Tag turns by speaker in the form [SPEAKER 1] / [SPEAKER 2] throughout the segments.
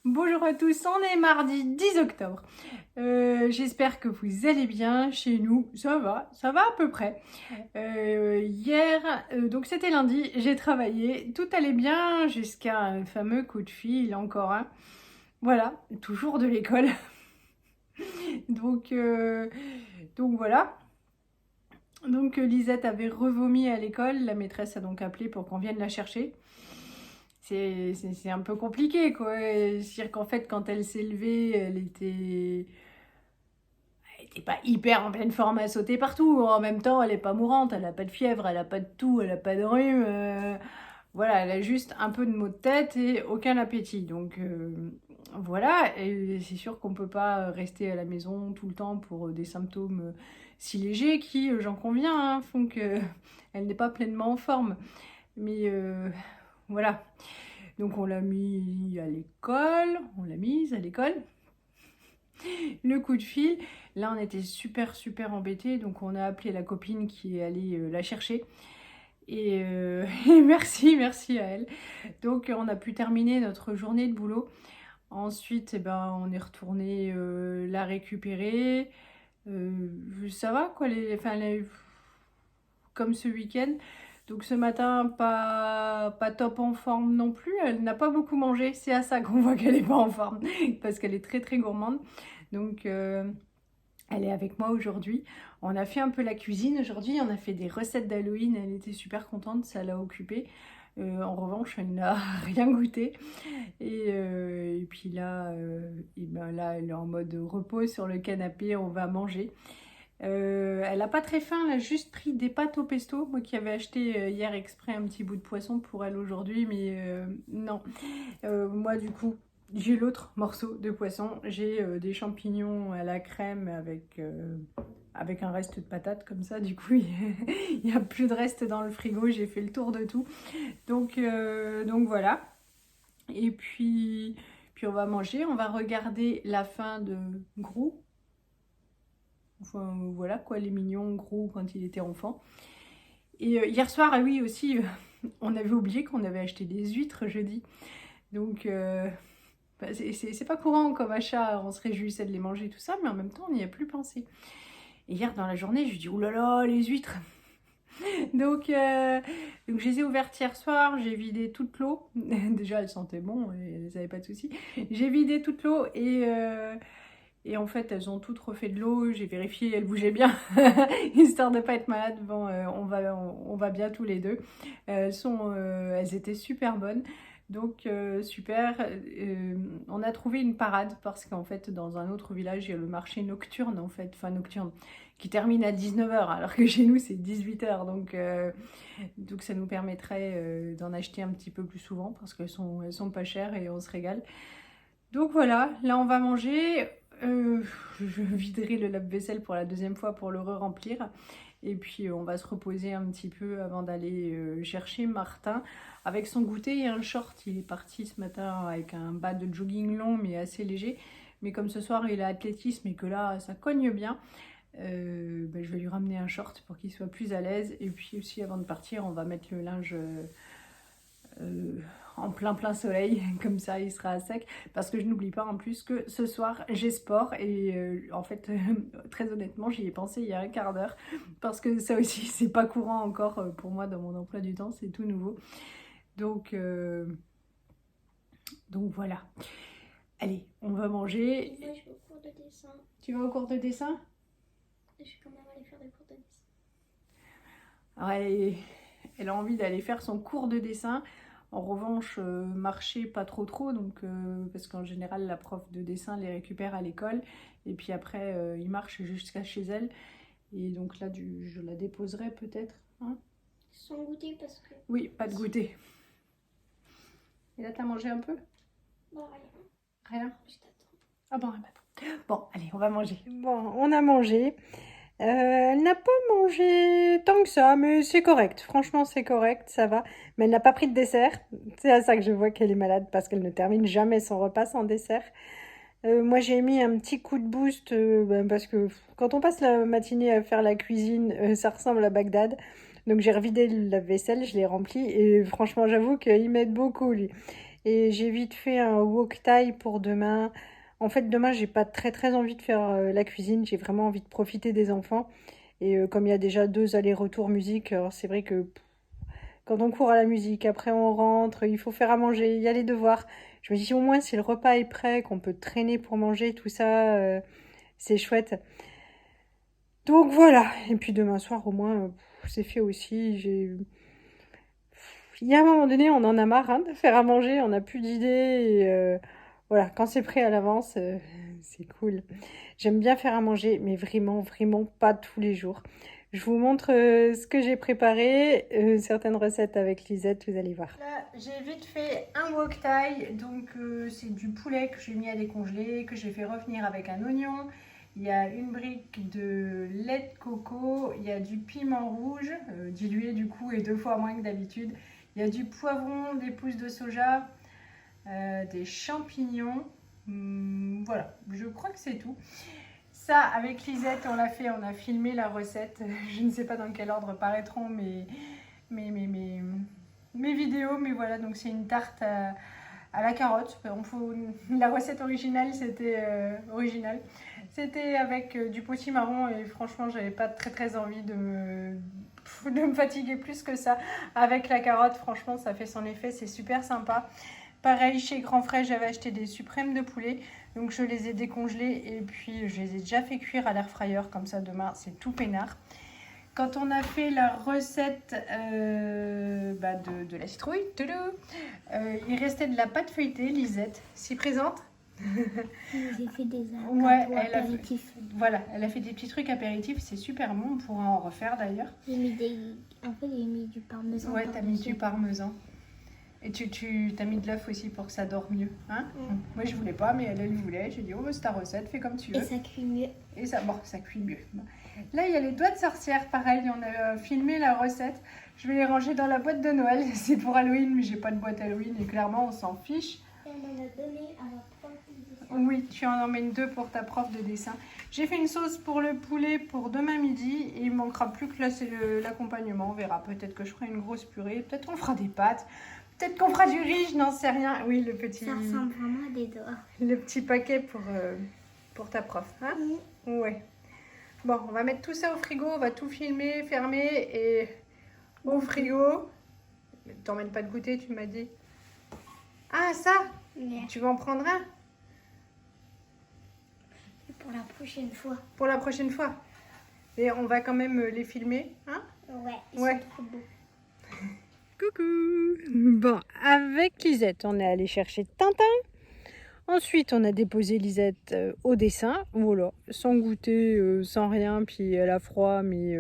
[SPEAKER 1] Bonjour à tous, on est mardi 10 octobre. J'espère que vous allez bien. Chez nous, ça va à peu près. Hier, donc c'était lundi, j'ai travaillé, tout allait bien jusqu'à un fameux coup de fil, encore un. Voilà, toujours de l'école. donc, euh, donc voilà. Donc Lisette avait revomi à l'école, la maîtresse a donc appelé pour qu'on vienne la chercher. C'est un peu compliqué, quoi. C'est-à-dire qu'en fait, quand elle s'est levée, elle était pas hyper en pleine forme à sauter partout. En même temps, elle est pas mourante, elle a pas de fièvre, elle a pas de toux, elle a pas de rhume. Voilà, elle a juste un peu de maux de tête et aucun appétit. Donc voilà, et c'est sûr qu'on peut pas rester à la maison tout le temps pour des symptômes si légers qui, j'en conviens, hein, font que elle n'est pas pleinement en forme. Mais voilà. Donc on l'a mis à l'école, on l'a mise à l'école. Le coup de fil, là on était super embêtés, donc on a appelé la copine qui est allée la chercher. Et merci à elle. Donc on a pu terminer notre journée de boulot. Ensuite, on est retourné la récupérer. Ça va quoi, comme ce week-end. Donc ce matin, pas top en forme non plus. Elle n'a pas beaucoup mangé. C'est à ça qu'on voit qu'elle n'est pas en forme. Parce qu'elle est très gourmande. Donc elle est avec moi aujourd'hui. On a fait un peu la cuisine aujourd'hui. On a fait des recettes d'Halloween. Elle était super contente. Ça l'a occupée. En revanche, elle n'a rien goûté. Et puis là, là, elle est en mode repos sur le canapé. On va manger. Elle a pas très faim, elle a juste pris des pâtes au pesto, moi qui avais acheté hier exprès un petit bout de poisson pour elle aujourd'hui, mais non. Moi du coup, j'ai l'autre morceau de poisson, j'ai des champignons à la crème avec un reste de patates comme ça, du coup il n'y a plus de reste dans le frigo, j'ai fait le tour de tout. Donc voilà. Et puis on va manger, on va regarder la fin de Gru. Enfin, voilà quoi, les mignons gros quand il était enfant. Et hier soir, ah oui aussi, on avait oublié qu'on avait acheté des huîtres jeudi. Donc c'est pas courant comme achat, on se réjouissait de les manger tout ça, mais en même temps on n'y a plus pensé. Et hier dans la journée, je lui dis oh là là, les huîtres. Donc je les ai ouvertes hier soir, j'ai vidé toute l'eau. Déjà elles sentaient bon, elles n'avaient pas de soucis. J'ai vidé toute l'eau et en fait, elles ont toutes refait de l'eau. J'ai vérifié, elles bougeaient bien, histoire de ne pas être malade. Bon, on va bien tous les deux. Elles étaient super bonnes. Donc, super. On a trouvé une parade parce qu'en fait, dans un autre village, il y a le marché nocturne, en fait, enfin nocturne, qui termine à 19h, alors que chez nous, c'est 18h. Donc ça nous permettrait d'en acheter un petit peu plus souvent parce elles sont pas chères et on se régale. Donc voilà, là on va manger. Je viderai le lave-vaisselle pour la deuxième fois pour le re-remplir. Et puis on va se reposer un petit peu avant d'aller chercher Martin avec son goûter et un short. Il est parti ce matin avec un bas de jogging long mais assez léger. Mais comme ce soir il a athlétisme et que là ça cogne bien, je vais lui ramener un short pour qu'il soit plus à l'aise. Et puis aussi avant de partir on va mettre le linge euh, en plein soleil, comme ça il sera à sec, parce que je n'oublie pas en plus que ce soir j'ai sport et en fait très honnêtement j'y ai pensé il y a un quart d'heure parce que ça aussi c'est pas courant encore pour moi dans mon emploi du temps, c'est tout nouveau. Donc, euh, donc voilà. Allez, on va manger.
[SPEAKER 2] Moi, je vais au cours de dessin.
[SPEAKER 1] Tu vas au cours de dessin?
[SPEAKER 2] Je vais quand même aller faire des cours de dessin.
[SPEAKER 1] Alors, elle a envie d'aller faire son cours de dessin. En revanche, marcher pas trop, donc, parce qu'en général, la prof de dessin les récupère à l'école. Et puis après, ils marchent jusqu'à chez elle. Et donc là, je la déposerai peut-être. Hein,
[SPEAKER 2] sans goûter parce que...
[SPEAKER 1] oui, pas de goûter. Et là, t'as mangé un peu?
[SPEAKER 2] Bon, rien.
[SPEAKER 1] Rien?
[SPEAKER 2] Je t'attends.
[SPEAKER 1] Ah bon, bon, allez, on va manger. Bon, on a mangé. Elle n'a pas mangé tant que ça, mais c'est correct. Franchement, c'est correct, ça va. Mais elle n'a pas pris de dessert. C'est à ça que je vois qu'elle est malade parce qu'elle ne termine jamais son repas sans dessert. Moi, j'ai mis un petit coup de boost parce que quand on passe la matinée à faire la cuisine, ça ressemble à Bagdad. Donc, j'ai revidé le lave-vaisselle, je l'ai rempli et franchement, j'avoue qu'il m'aide beaucoup, lui. Et j'ai vite fait un wok thai pour demain. En fait, demain, j'ai pas très envie de faire la cuisine. J'ai vraiment envie de profiter des enfants. Et comme il y a déjà 2 allers-retours musique, alors c'est vrai que quand on court à la musique, après on rentre, il faut faire à manger, il y a les devoirs. Je me dis au moins si le repas est prêt, qu'on peut traîner pour manger, tout ça, c'est chouette. Donc voilà. Et puis demain soir, au moins, c'est fait aussi. Il y a un moment donné, on en a marre hein, de faire à manger, on n'a plus d'idées. Et, voilà, quand c'est prêt à l'avance, c'est cool. J'aime bien faire à manger, mais vraiment pas tous les jours. Je vous montre ce que j'ai préparé, certaines recettes avec Lisette, vous allez voir. Là, j'ai vite fait un wok thai, donc c'est du poulet que j'ai mis à décongeler, que j'ai fait revenir avec un oignon. Il y a une brique de lait de coco, il y a du piment rouge, dilué du coup et 2 fois moins que d'habitude. Il y a du poivron, des pousses de soja, des champignons. Voilà, je crois que c'est tout. Ça, avec Lisette, on l'a fait, on a filmé la recette. Je ne sais pas dans quel ordre paraîtront mes vidéos, mais voilà, donc c'est une tarte à la carotte. La recette originale, c'était C'était avec du potimarron et franchement, j'avais pas très envie de me fatiguer plus que ça. Avec la carotte, franchement, ça fait son effet, c'est super sympa. Pareil, chez Grand Frais, j'avais acheté des suprêmes de poulet. Donc je les ai décongelés et puis je les ai déjà fait cuire à l'air fryer. Comme ça, demain, c'est tout peinard. Quand on a fait la recette de la citrouille, il restait de la pâte feuilletée, Lisette, si présente.
[SPEAKER 2] J'ai fait des
[SPEAKER 1] Ouais,
[SPEAKER 2] apéritifs.
[SPEAKER 1] Voilà, elle a fait des petits trucs apéritifs, c'est super bon, on pourra en refaire d'ailleurs.
[SPEAKER 2] J'ai mis du parmesan.
[SPEAKER 1] Ouais, t'as mis du parmesan. Et tu t'as mis de l'œuf aussi pour que ça dort mieux. Hein Moi, je voulais pas, mais elle voulait. J'ai dit, oh, c'est ta recette, fais comme tu veux.
[SPEAKER 2] Et ça cuit mieux.
[SPEAKER 1] Et ça, bon, ça cuit mieux. Bon. Là, il y a les doigts de sorcière, pareil. On a filmé la recette. Je vais les ranger dans la boîte de Noël. C'est pour Halloween, mais j'ai pas de boîte Halloween. Et clairement, on s'en fiche.
[SPEAKER 2] Et on en a donné à ma prof de dessin.
[SPEAKER 1] Oui, tu en emmènes 2 pour ta prof de dessin. J'ai fait une sauce pour le poulet pour demain midi. Et il manquera plus que là, c'est l'accompagnement. On verra. Peut-être que je ferai une grosse purée. Peut-être qu'on fera des pâtes. Peut-être qu'on fera du riz, je n'en sais rien. Oui, le petit...
[SPEAKER 2] Ça ressemble vraiment à des doigts.
[SPEAKER 1] Le petit paquet pour ta prof. Hein Ouais. Bon, on va mettre tout ça au frigo. On va tout filmer, fermer et au frigo. T'emmènes pas de goûter, tu m'as dit. Ah, ça Tu vas en prendre un
[SPEAKER 2] pour la prochaine fois.
[SPEAKER 1] Pour la prochaine fois. Et on va quand même les filmer. Hein
[SPEAKER 2] Ouais, ils
[SPEAKER 1] Ouais.
[SPEAKER 2] sont trop beaux.
[SPEAKER 1] Coucou. Bon, avec Lisette, on est allé chercher Tintin. Ensuite, on a déposé Lisette au dessin. Voilà, sans goûter, sans rien. Puis elle a froid, mais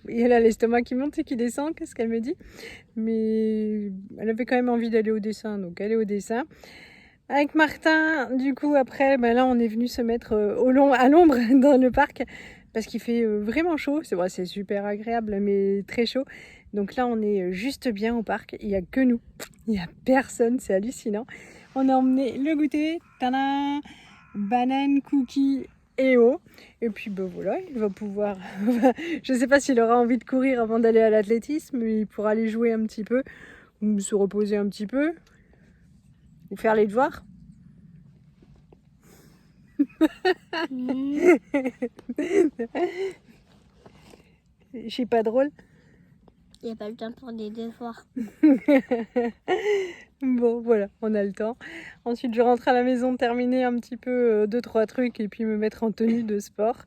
[SPEAKER 1] et elle a l'estomac qui monte et qui descend. Qu'est-ce qu'elle me dit? Mais elle avait quand même envie d'aller au dessin, donc elle est au dessin. Avec Martin, du coup, après, ben là, on est venu se mettre à l'ombre dans le parc parce qu'il fait vraiment chaud. C'est vrai, c'est super agréable, mais très chaud. Donc là, on est juste bien au parc. Il n'y a que nous. Il n'y a personne. C'est hallucinant. On a emmené le goûter. Tadam! Banane, cookies et eau. Et puis, ben voilà, il va pouvoir... Je ne sais pas s'il aura envie de courir avant d'aller à l'athlétisme, mais il pourra aller jouer un petit peu ou se reposer un petit peu ou faire les devoirs. Je suis pas drôle.
[SPEAKER 2] Il n'y a pas le temps pour des devoirs.
[SPEAKER 1] Bon, voilà, on a le temps. Ensuite, je rentre à la maison, terminer un petit peu 2-3 trucs et puis me mettre en tenue de sport.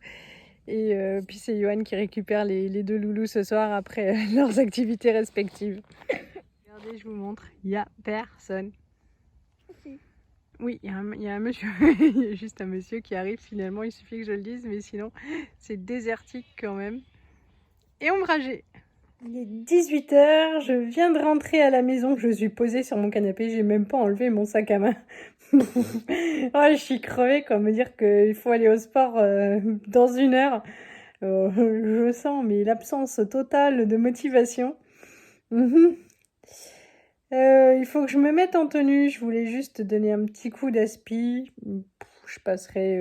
[SPEAKER 1] Et puis c'est Johan qui récupère les 2 loulous ce soir après leurs activités respectives. Regardez, je vous montre, il n'y a personne. Oui, il y a un monsieur, il y a juste un monsieur qui arrive finalement, il suffit que je le dise, mais sinon c'est désertique quand même. Et ombragé. Il est 18h, je viens de rentrer à la maison, je suis posée sur mon canapé, j'ai même pas enlevé mon sac à main. Oh, je suis crevée quoi, me dire qu'il faut aller au sport dans 1 heure. Je sens mais l'absence totale de motivation. Il faut que je me mette en tenue, je voulais juste donner un petit coup d'aspi. Je passerai...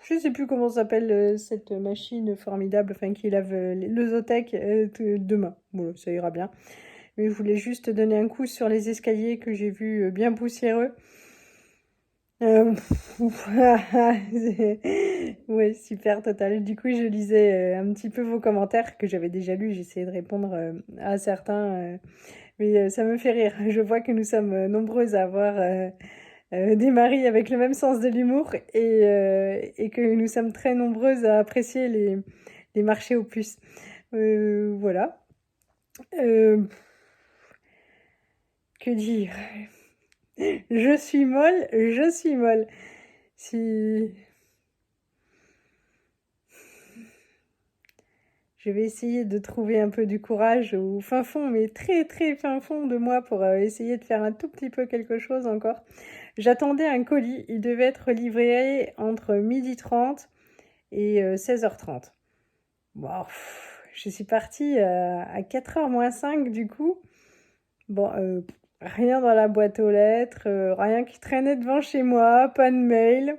[SPEAKER 1] je sais plus comment s'appelle cette machine formidable, enfin qui lave le Zotec demain. Voilà, ça ira bien. Mais je voulais juste donner un coup sur les escaliers que j'ai vus bien poussiéreux. Ouais, super total. Du coup, je lisais un petit peu vos commentaires que j'avais déjà lus. J'essayais de répondre à certains, mais ça me fait rire. Je vois que nous sommes nombreuses à avoir des maris avec le même sens de l'humour et que nous sommes très nombreuses à apprécier les marchés aux puces. Voilà. Euh, que dire? Je suis molle, je suis molle. Si... Je vais essayer de trouver un peu du courage au fin fond, mais très très fin fond de moi pour essayer de faire un tout petit peu quelque chose encore. J'attendais un colis, il devait être livré entre 12h30 et 16h30. Bon, je suis partie à 4h moins 5 du coup. Bon, rien dans la boîte aux lettres, rien qui traînait devant chez moi, pas de mail.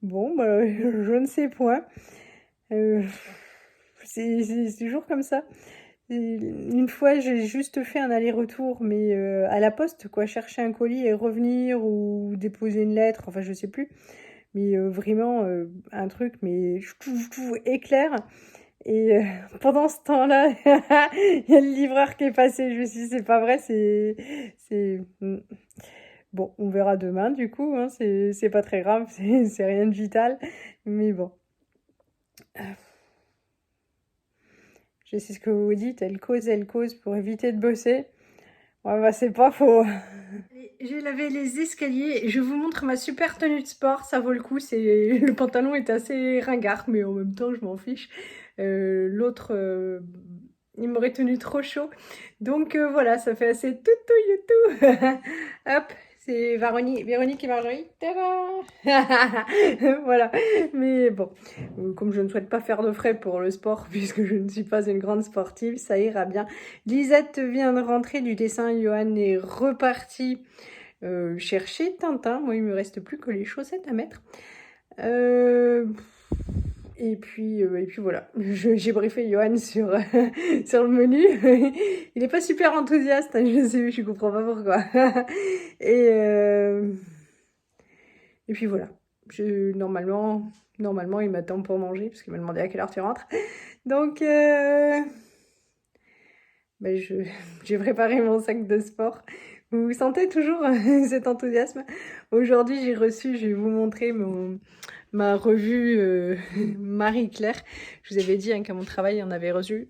[SPEAKER 1] Bon, bah, je ne sais point. C'est toujours comme ça. Une fois, j'ai juste fait un aller-retour, mais à la poste, quoi, chercher un colis et revenir ou déposer une lettre, enfin, je sais plus. Mais vraiment, un truc, mais éclair. Et pendant ce temps-là, il y a le livreur qui est passé. Je me suis dit, c'est pas vrai, c'est... Bon, on verra demain, du coup, hein, c'est pas très grave, c'est rien de vital. Mais bon. Je sais ce que vous dites, elle cause pour éviter de bosser. Ouais, bah c'est pas faux. J'ai lavé les escaliers. Je vous montre ma super tenue de sport. Ça vaut le coup. Le pantalon est assez ringard, mais en même temps, je m'en fiche. L'autre, il m'aurait tenu trop chaud. Donc voilà, ça fait assez tout youtou. Hop, c'est Véronique et Marjorie. Voilà. Mais bon, comme je ne souhaite pas faire de frais pour le sport, puisque je ne suis pas une grande sportive, ça ira bien. Lisette vient de rentrer du dessin. Johan est reparti chercher Tintin. Moi, il me reste plus que les chaussettes à mettre. Et puis voilà, j'ai briefé Johan sur, sur le menu. Il n'est pas super enthousiaste, hein, je comprends pas pourquoi. Et puis voilà, normalement, il m'attend pour manger, parce qu'il m'a demandé à quelle heure tu rentres. Donc, j'ai préparé mon sac de sport. Vous sentez toujours cet enthousiasme? Aujourd'hui, j'ai reçu, je vais vous montrer ma revue Marie-Claire. Je vous avais dit qu'à mon travail, on avait reçu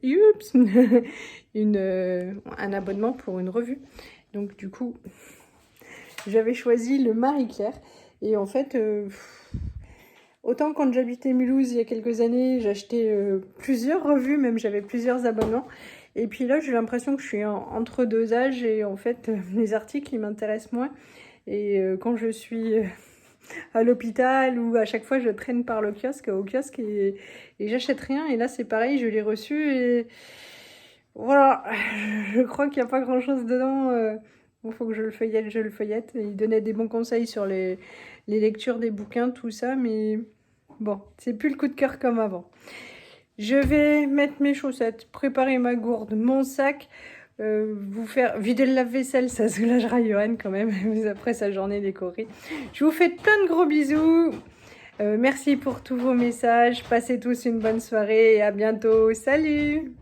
[SPEAKER 1] un abonnement pour une revue. Donc du coup, j'avais choisi le Marie-Claire. Et en fait, autant quand j'habitais Mulhouse il y a quelques années, j'achetais plusieurs revues, même j'avais plusieurs abonnements. Et puis là, j'ai l'impression que je suis entre deux âges et en fait, les articles, ils m'intéressent moins. Et quand je suis à l'hôpital ou à chaque fois, je traîne par au kiosque et j'achète rien. Et là, c'est pareil, je l'ai reçu et voilà, je crois qu'il n'y a pas grand-chose dedans. Il faut que je le feuillette. Et il donnait des bons conseils sur les lectures des bouquins, tout ça, mais bon, c'est plus le coup de cœur comme avant. Je vais mettre mes chaussettes, préparer ma gourde, mon sac, vous faire vider le lave-vaisselle, ça soulagera Johan quand même, après sa journée décorée. Je vous fais plein de gros bisous. Merci pour tous vos messages. Passez tous une bonne soirée et à bientôt. Salut!